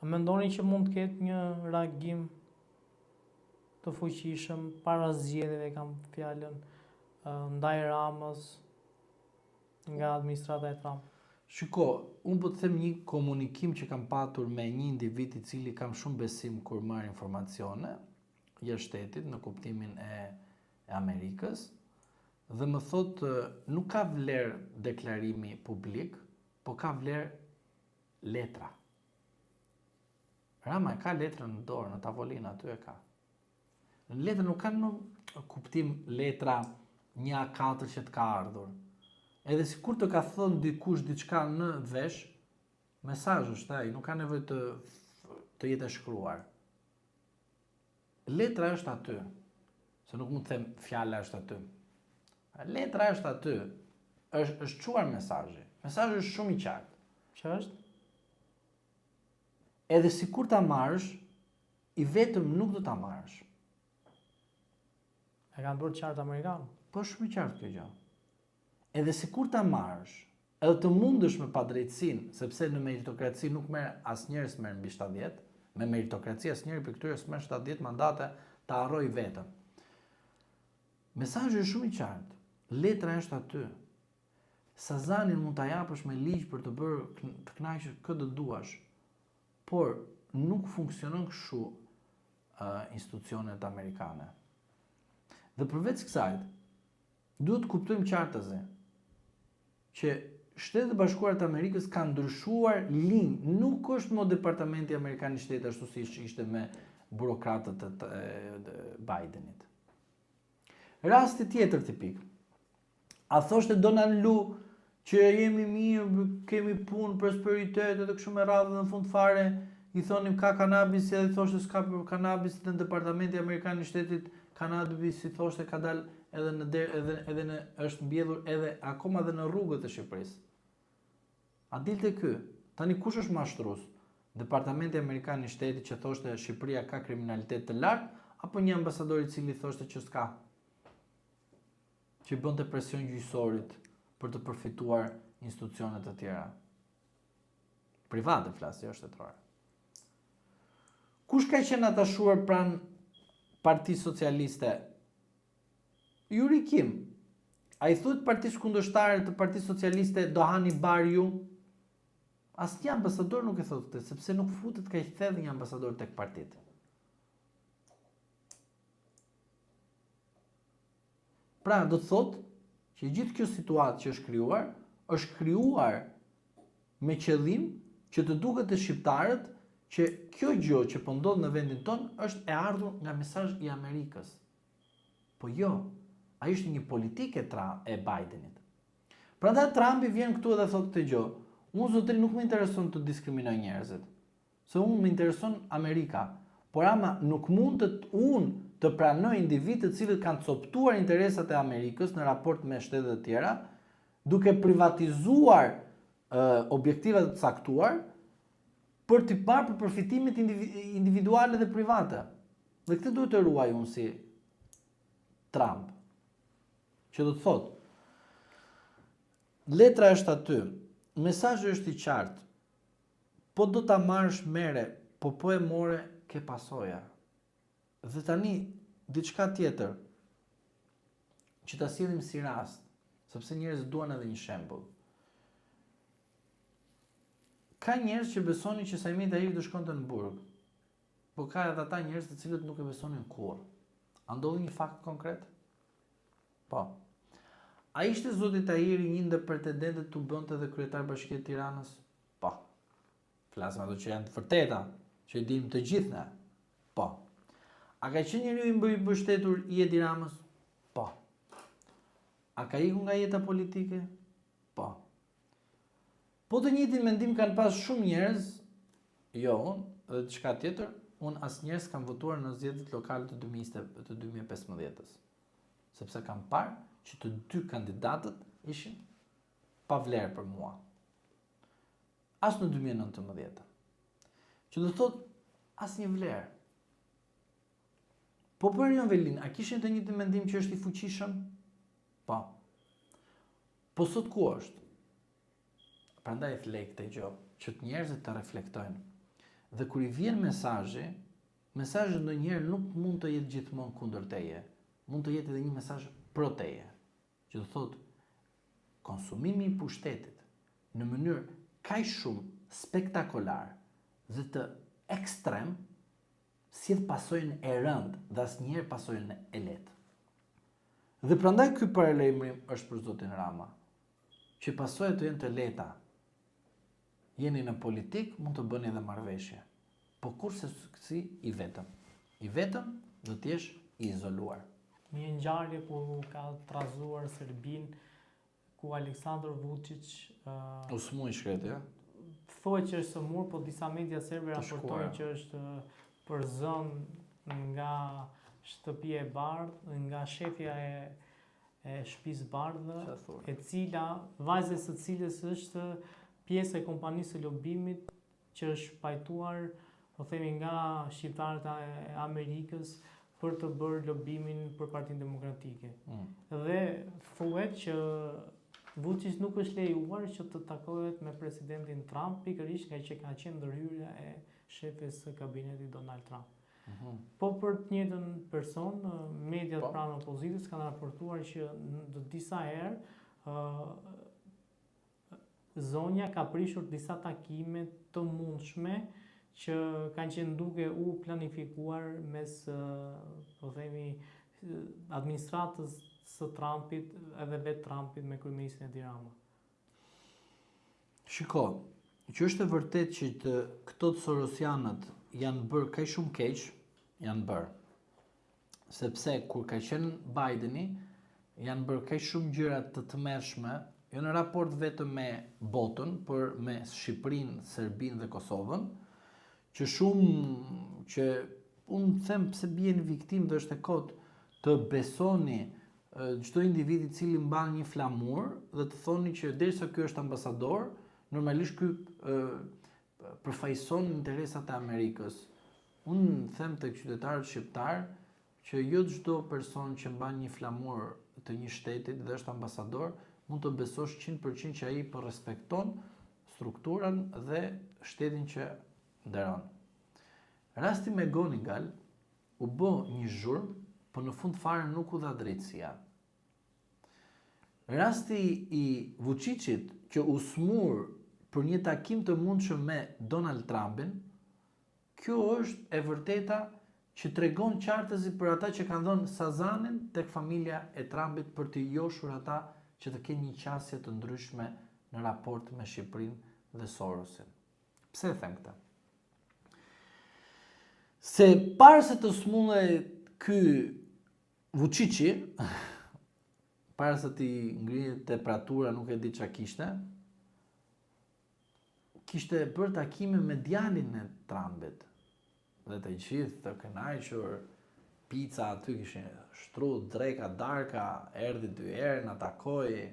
A mendoni që mund të ketë një reagim të fuqishëm para zgjedhjeve, kam fjalën, ndaj Ramës nga administrata e Trump? Shiko, unë po të them një komunikim që kam patur me një individ I cili kam shumë besim kur marr informacione jashtë shtetit në kuptimin e Amerikës, dhe më thotë nuk ka vlerë deklarimi publik, po ka vlerë letra. Rama e ka letrën në dorë, në tavolinë aty e ka. Në letra nuk ka në kuptim letra 1-4 që të ka ardhur. Edhe si kur të ka thënë dikush diçka në vesh, mesazh është ai, nuk ka nevojë të jetë e shkruar. Letra është aty, se nuk mund të them fjala është aty. Letra është aty, është çuar mesazhi. Mesazhi është shumë I qartë. Që është? Edhe si kur ta marrësh, I vetëm nuk do ta marrësh. E kanë bërë qartë amerikanë? Po shumë I qartë kjo gjë. Edhe si kur ta marrësh, edhe të mundësh me padrejtësinë, sepse në meritokraci nuk merr asnjëri s'merr mbi 70, me meritokraci asnjëri për këtyre s'merr 70 mandate ta harroj vetëm. Mesazhi është shumë I qartë. Letra është aty. Sazanin mund ta japësh me ligj për të bërë të kënaqur këtë duash, por nuk funksionon kështu institucionet amerikane. Dhe përveç kësaj, duhet të kuptojmë qartëzi që Shtetet e Bashkuara të Amerikës kanë ndryshuar linjë, nuk është më Departamenti Amerikan I Shtetit ashtu si ishte me burokratët e Bidenit. Rasti tjetër tipik. A thoshte Donald Lu që jemi mirë, kemi punë, prosperitet edhe kështu me radhë, në fund fare I thonim ka kanabis, edhe thoshte s'ka kanabis, në Departamenti Amerikan I Shtetit kanabis I thoshte ka dalë edhe në edhe në është mbjedhur edhe akoma dhe në rrugët e Shqipërisë. A dilte ky? Tani kush është mashtrues? Departamenti Amerikan I Shtetit që thoshte Shqipëria ka kriminalitet të lartë, apo një ambasador I cili thoshte që s'ka? Që bënte presion gjyqësorit për të përfituar institucionet të tjera. Private flas, jo shtetërore. Kush ka qenë atashuar pranë Partisë Socialiste? Yuri Kim. A I thot partisë kundërshtare të Partisë Socialiste do hani bar ju? Asnjë ambasador nuk e thotë këtë, sepse nuk futet kaq thellë një ambasador tek partitë. Pra, do të thotë që gjithë kjo situatë që është krijuar me qëllim që të duket te shqiptarët që kjo gjë që po ndodh në vendin ton është e ardhur nga mesazhi I Amerikës. Po jo, ai është një politikë e Bidenit. Prandaj Trumpi vjen këtu dhe thotë këtë gjë. Unë zotëri nuk më intereson të diskriminoj njerëzit. Se unë më intereson Amerika. Por ama nuk mund të pranoj individë të cilët kanë coptuar interesat e Amerikës në raport me shtetet e tjera, duke privatizuar objektiva të caktuar për t'i parë për përfitimet individuale dhe private. Dhe këtë duhet të ruaj unë si Trump. Që do të thotë, letra është aty, mesazhi është I qartë, po do ta marrësh mere, po e more ke pasoja. Dhe tani, diçka tjetër, që ta sillim si rast, sepse njerëzit duan edhe një shembull. Ka njerëz që besonin që Sajmit Airi do shkonte në burg, po ka edhe ata njerëz të cilët nuk e besonin kurrë. A ndodhi një fakt konkret? Po. A ishte zoti Tahiri një ndër pretendentët të bënte edhe kryetar Bashkia e Tiranës? Po. Flasim ato që janë të vërteta, që I dimë të gjithë ne. Po. A ka qenë njeriu I mbështetur I Edi Ramës? Po. A ka ikur nga jeta politike? Po. Po të njëjtin mendim kanë pas shumë njerëz, jo unë, dhe diçka tjetër, unë as njerëz kanë votuar në zgjedhjet lokale të 2015-ës. Sepse kam parë që të dy kandidatët ishin pa vlerë për mua. As në 2019. Që do thotë asnjë vlerë. Po për Erion Velin, a kishin të njëjtin mendim që është I fuqishëm? Po. Po sot ku është? Prandaj e flej këtë gjë, që të njerëzit të reflektojnë. Dhe kur I vjen mesazhi ndonjëherë nuk mund të jetë gjithmonë kundër teje. Mund të jetë edhe një mesazh pro teje. Që do thotë konsumimi I pushtetit në mënyrë kaq shumë spektakolar dhe të ekstrem sjell pasojën e rëndë dhe asnjëherë pasojën e lehtë. Dhe prandaj ky paralajmërim është për zotin Rama, që pasojat të jenë të lehta. Jeni në politik, mund të bëni edhe marrëveshje. Po kurse si I vetëm. I vetëm do të jesh I izoluar. Një ngjarje ku ka trazuar Serbin, ku Aleksandar Vučić U smui shkreti, ja? thuhet që është sëmur, po disa media serbe raportojnë që është përzënë nga shtëpia e bardhë, nga shefja e shtëpisë bardhë, e cila vajzës së cilës është pjesë e kompanisë së lobimit që është pajtuar, po themi, nga shqiptarët e Amerikës për të bërë lobimin për Partinë Demokratike. Dhe thuhet që Vučić nuk është lejuar që të takohet me presidentin Trump, pikërisht nga që ka qenë ndërhyrja e shefes së kabinetit Donald Trump. Po për të njëjtën person, mediat pranë opozitës kanë raportuar që në disa herë zonja ka prishur disa takime të mundshme që kanë qenë duke u planifikuar mes, po themi, administratës së Trumpit edhe vetë Trumpit me kryeministrin Edi Rama. Shiko, që është e vërtet që këto të sorosianët janë bërë kaq shumë keq, janë bërë. Sepse kur ka qenë Bideni, janë bërë kaq shumë gjëra të tmerrshme, jo në raport vetëm me botën, por me Shqipërinë, Serbinë dhe Kosovën, që unë them pse bien viktim dhe është e kot të besoni çdo individ I cili mban një flamur dhe të thoni që derisa ky është ambasador, normalisht ky përfaqëson interesat e Amerikës. Unë them tek qytetarët shqiptar që jo çdo person që mban një flamur të një shteti dhe është ambasador mund të besosh 100% që ai po respekton strukturën dhe shtetin që nderon. Rasti me Gonigal u bë një zhurmë, por në fund fare nuk u dha drejtësia. Rasti I Vučićit që u smur për një takim të mundshëm me Donald Trumpin, kjo është e vërteta që tregon qartësi për ata që kanë dhënë sazanin tek familja e Trumpit për të joshur ata që të kenë një qasje të ndryshme në raport me Shqipërinë dhe Sorosin. Pse e them këtë? Se para se të smulle ky Vučići, para se t'i ngrihet temperatura, nuk e di çka kishte bërë takime me djalin e Trumpit. Dhe të gjithë të kënaqur, pica aty kishin shtruar dreka darka, erdhi 2 herë, na takoi,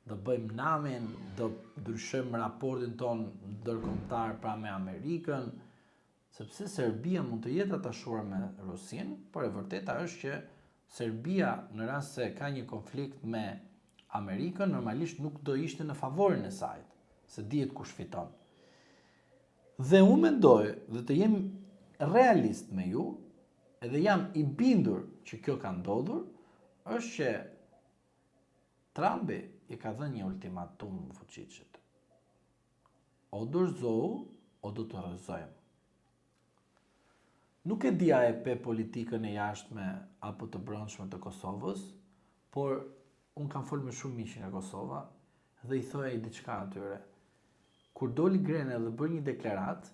do bëjmë namin, do ndryshojmë raportin ton ndërkombëtar pra me Amerikën, sepse Serbia mund të jetë atashuar me Rusin, por e vërteta është që Serbia në rast se ka një konflikt me Amerikën, normalisht nuk do ishte në favorin e saj, se dihet kush fiton. Dhe unë mendoj dhe të jem realist me ju, edhe jam I bindur që kjo ka ndodhur, është që Trumpi I ka dhënë një ultimatum Vučićit. O dorëzohu, o do të rrëzojmë. Nuk e di a e pe politikën e jashtme apo të brendshme të Kosovës, por unë kam folur me shumë miq nga Kosova dhe I thoja diçka atyre. Kur doli Grenell dhe bëri një deklarat,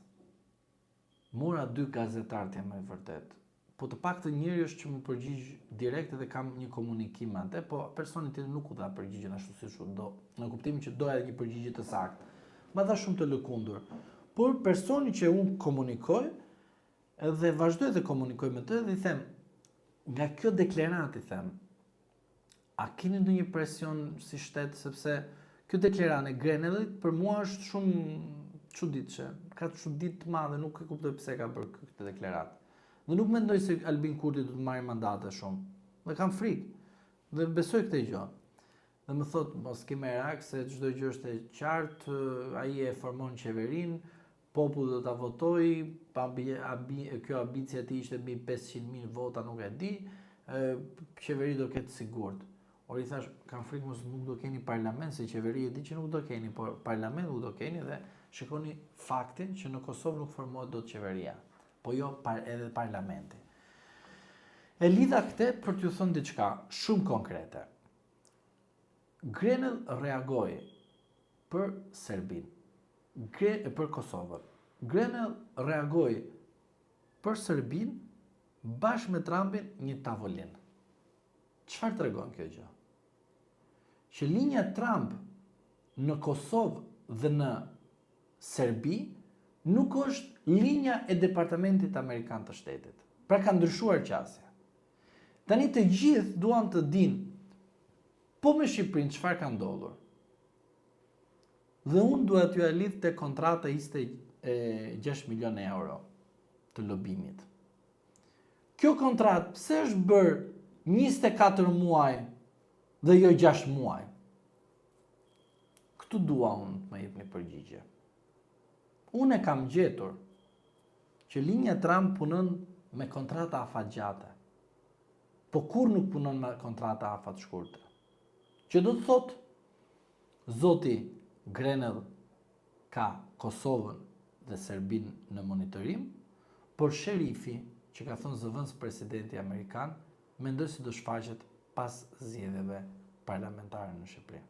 mora 2 gazetarë të më vërtet. Po të paktën njëri është që më përgjigj direkt dhe kam një komunikim atë, po personi tjetër nuk u dha përgjigjen ashtu siç u do, në kuptimin që doja një përgjigje të saktë. Ma dha shumë të lëkundur. Por personi që unë komunikoj dhe vazhdoj të komunikoj me të dhe I them, nga kjo deklarat I them, a keni ndonjë presion si shtet, sepse kjo deklarat e Grenellit për mua është shumë çuditshme, ka çuditë të madhe, nuk e kuptoj pse ka bërë këtë deklarat. Dhe nuk mendoj se Albin Kurti do të marrë mandate shumë, dhe kam frikë, dhe besoj këtë gjë. Dhe më thot, mos ke merak se çdo gjë është e qartë, ai e formon qeverinë, populli do ta votojë, kjo ambicia e tij ishte mbi 500.000 vota, nuk e di, qeveri do ketë sigurt. Or I thash, kam frikë mos nuk do keni parlament, se qeveria e di që nuk do keni, por parlament nuk do keni dhe shikoni faktin që në Kosovë nuk formohet dot qeveria, po jo edhe parlamenti. E lidha këtë për t'ju thënë diçka shumë konkrete. Grenell reagoi për Serbinë, për Kosovën. Grenell reagoi për Serbinë bashkë me Trumpin një tavolinë. Çfarë tregon kjo gjë? Që linja Trump në Kosovë dhe në Serbi nuk është linja e Departamentit Amerikan të Shtetit. Pra ka ndryshuar qasja. Tani të gjithë duan të dinë po me Shqipërinë çfarë ka ndodhur. Dhe unë duhet t'ju lidh te kontrata 26 milion euro të lobimit. Kjo kontratë pse është bërë 24 muaj dhe jo 6 muaj? Këtu dua unë të më jepni përgjigje. Unë e kam gjetur që linja Trump punon me kontrata afatgjate, po kur nuk punon me kontrata afat shkurtë. Që do të thotë, zoti Grenell ka Kosovën dhe Serbinë në monitorim, por sherifi, që ka thënë zëvendës presidenti amerikan, mendoj se do shfaqet pas zgjedhjeve parlamentare në Shqipëri.